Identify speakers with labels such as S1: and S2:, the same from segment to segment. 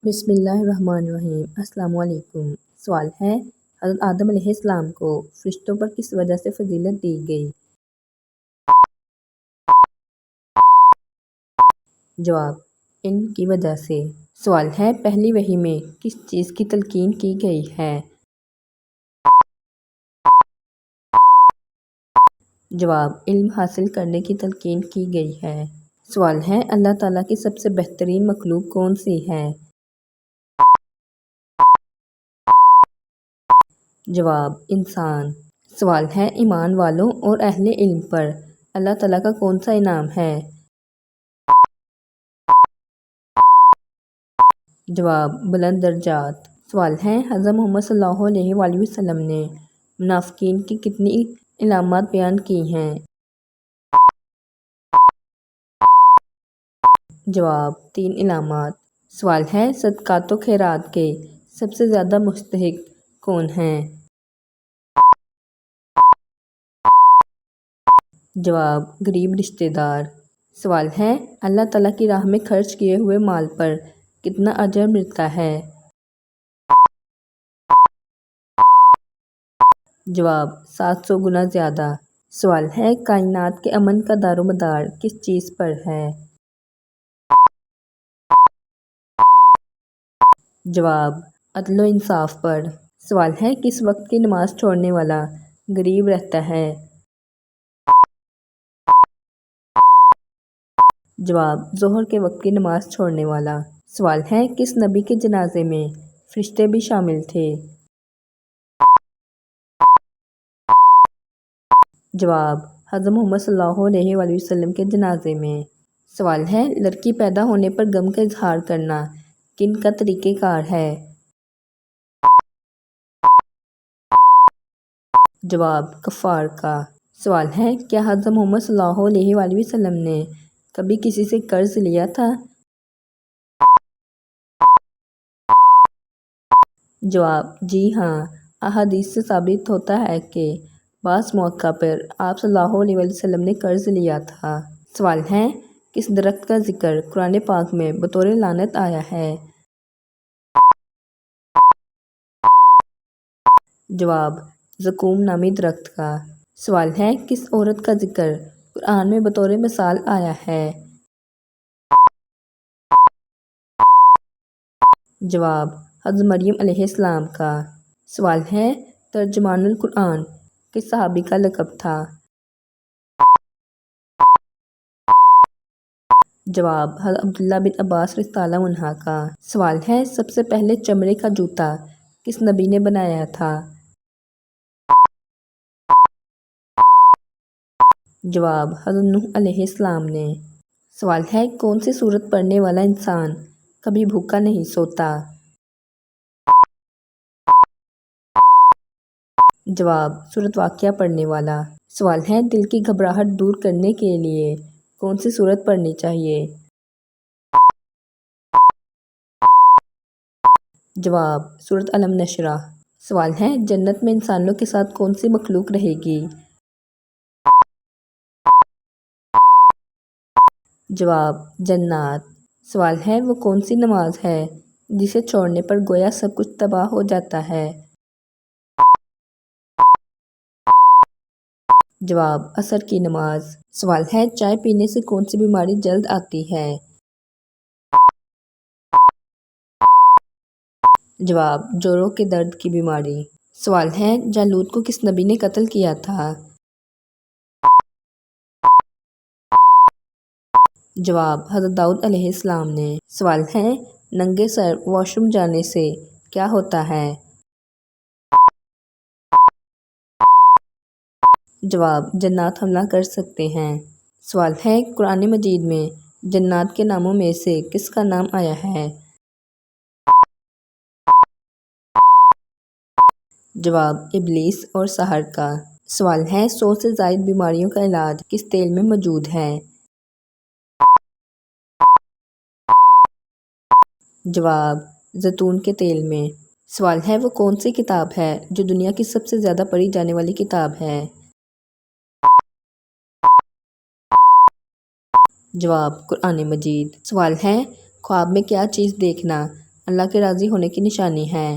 S1: بسم اللہ الرحمن الرحیم۔ السلام علیکم۔ سوال ہے، حضرت آدم علیہ السلام کو فرشتوں پر کس وجہ سے فضیلت دی گئی؟ جواب، علم کی وجہ سے۔ سوال ہے، پہلی وحی میں کس چیز کی تلقین کی گئی ہے؟ جواب، علم حاصل کرنے کی تلقین کی گئی ہے۔ سوال ہے، اللہ تعالیٰ کی سب سے بہترین مخلوق کون سی ہے؟ جواب، انسان۔ سوال ہے، ایمان والوں اور اہل علم پر اللہ تعالیٰ کا کون سا انعام ہے؟ جواب، بلند درجات۔ سوال ہے، حضرت محمد صلی اللہ علیہ وآلہ وسلم نے منافقین کی کتنی علامات بیان کی ہیں؟ جواب، 3 علامات۔ سوال ہے، صدقات و خیرات کے سب سے زیادہ مستحق کون ہیں؟ جواب، غریب رشتہ دار۔ سوال ہے، اللہ تعالیٰ کی راہ میں خرچ کیے ہوئے مال پر کتنا اجر ملتا ہے؟ جواب، 700 گنا زیادہ۔ سوال ہے، کائنات کے امن کا دار و مدار کس چیز پر ہے؟ جواب، عدل و انصاف پر۔ سوال ہے، کس وقت کی نماز چھوڑنے والا غریب رہتا ہے؟ جواب، ظہر کے وقت کی نماز چھوڑنے والا۔ سوال ہے، کس نبی کے جنازے میں فرشتے بھی شامل تھے؟ جواب، حضرت محمد صلی اللہ علیہ وآلہ وسلم کے جنازے میں۔ سوال ہے، لڑکی پیدا ہونے پر غم کا اظہار کرنا کن کا طریقہ کار ہے؟ جواب، کفار کا۔ سوال ہے، کیا حضرت محمد صلی اللہ علیہ وآلہ وسلم نے کبھی کسی سے قرض لیا تھا؟ جواب، جی ہاں، احادیث سے ثابت ہوتا ہے کہ بعض مواقع پر آپ صلی اللہ علیہ وآلہ وسلم نے قرض لیا تھا۔ سوال ہے، کس درخت کا ذکر قرآن پاک میں بطور لعنت آیا ہے؟ جواب، زقوم نامی درخت کا۔ سوال ہے، کس عورت کا ذکر قرآن میں بطور مثال آیا ہے؟ جواب، حضرت مریم علیہ السلام کا۔ سوال ہے، ترجمان القرآن کس صحابی کا لقب تھا؟ جواب، حضرت عبداللہ بن عباس رضی اللہ عنہ کا۔ سوال ہے، سب سے پہلے چمڑے کا جوتا کس نبی نے بنایا تھا؟ جواب، حضرت نوح علیہ السلام نے۔ سوال ہے، کون سی سورت پڑھنے والا انسان کبھی بھوکا نہیں سوتا؟ جواب، سورت واقعہ پڑھنے والا۔ سوال ہے، دل کی گھبراہٹ دور کرنے کے لیے کون سی سورت پڑھنی چاہیے؟ جواب، سورت الم نشرح۔ سوال ہے، جنت میں انسانوں کے ساتھ کون سی مخلوق رہے گی؟ جواب، جنات۔ سوال ہے، وہ کون سی نماز ہے جسے چھوڑنے پر گویا سب کچھ تباہ ہو جاتا ہے؟ جواب، عصر کی نماز۔ سوال ہے، چائے پینے سے کون سی بیماری جلد آتی ہے؟ جواب، جوڑوں کے درد کی بیماری۔ سوال ہے، جالوت کو کس نبی نے قتل کیا تھا؟ جواب، حضرت داؤد علیہ السلام نے۔ سوال ہے، ننگے سر واش روم جانے سے کیا ہوتا ہے؟ جواب، جنات حملہ کر سکتے ہیں۔ سوال ہے، قرآن مجید میں جنات کے ناموں میں سے کس کا نام آیا ہے؟ جواب، ابلیس اور سحر کا۔ سوال ہے، 100 سے زائد بیماریوں کا علاج کس تیل میں موجود ہے؟ جواب، زیتون کے تیل میں۔ سوال ہے، وہ کون سی کتاب ہے جو دنیا کی سب سے زیادہ پڑھی جانے والی کتاب ہے؟ جواب، قرآن مجید۔ سوال ہے، خواب میں کیا چیز دیکھنا اللہ کے راضی ہونے کی نشانی ہے؟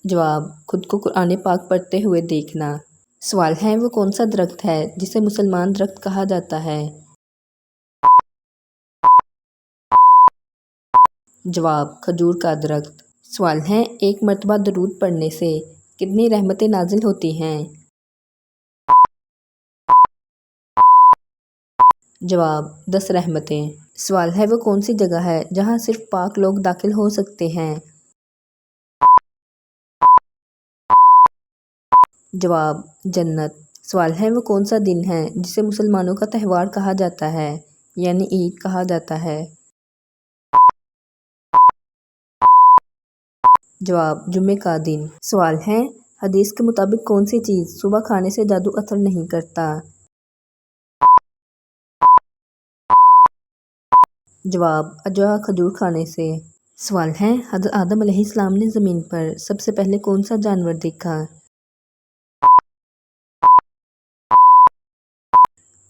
S1: جواب: خود کو قرآن پاک پڑھتے ہوئے دیکھنا۔ سوال ہے وہ کون سا درخت ہے جسے مسلمان درخت کہا جاتا ہے؟ جواب: کھجور کا درخت۔ سوال ہے ایک مرتبہ درود پڑھنے سے کتنی رحمتیں نازل ہوتی ہیں؟ جواب: 10 رحمتیں۔ سوال ہے وہ کون سی جگہ ہے جہاں صرف پاک لوگ داخل ہو سکتے ہیں؟ جواب: جنت۔ سوال ہے وہ کون سا دن ہے جسے مسلمانوں کا تہوار کہا جاتا ہے، یعنی عید کہا جاتا ہے؟ جواب: جمعے کا دن۔ سوال ہے حدیث کے مطابق کون سی چیز صبح کھانے سے جادو اثر نہیں کرتا؟ جواب: اجوا کھجور کھانے سے۔ سوال ہے حضرت آدم علیہ السلام نے زمین پر سب سے پہلے کون سا جانور دیکھا؟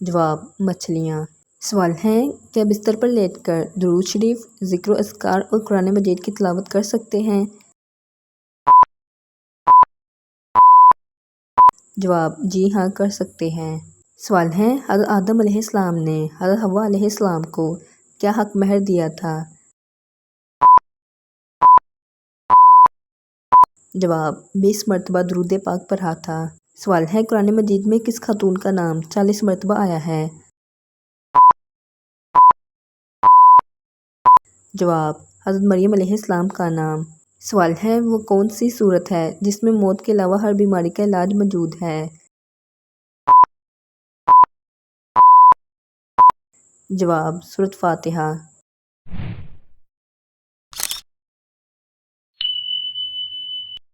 S1: جواب: مچھلیاں۔ سوال ہے کیا بستر پر لیٹ کر درود شریف، ذکر و اذکار اور قرآن مجید کی تلاوت کر سکتے ہیں؟ جواب: جی ہاں، کر سکتے ہیں۔ سوال ہے حضرت آدم علیہ السلام نے حضرت حوا علیہ السلام کو کیا حق مہر دیا تھا؟ جواب: 20 مرتبہ درود پاک پڑھا تھا۔ سوال ہے قرآن مجید میں کس خاتون کا نام 40 مرتبہ آیا ہے؟ جواب: حضرت مریم علیہ السلام کا نام۔ سوال ہے وہ کون سی صورت ہے جس میں موت کے علاوہ ہر بیماری کا علاج موجود ہے؟ جواب: سورۃ فاتحہ۔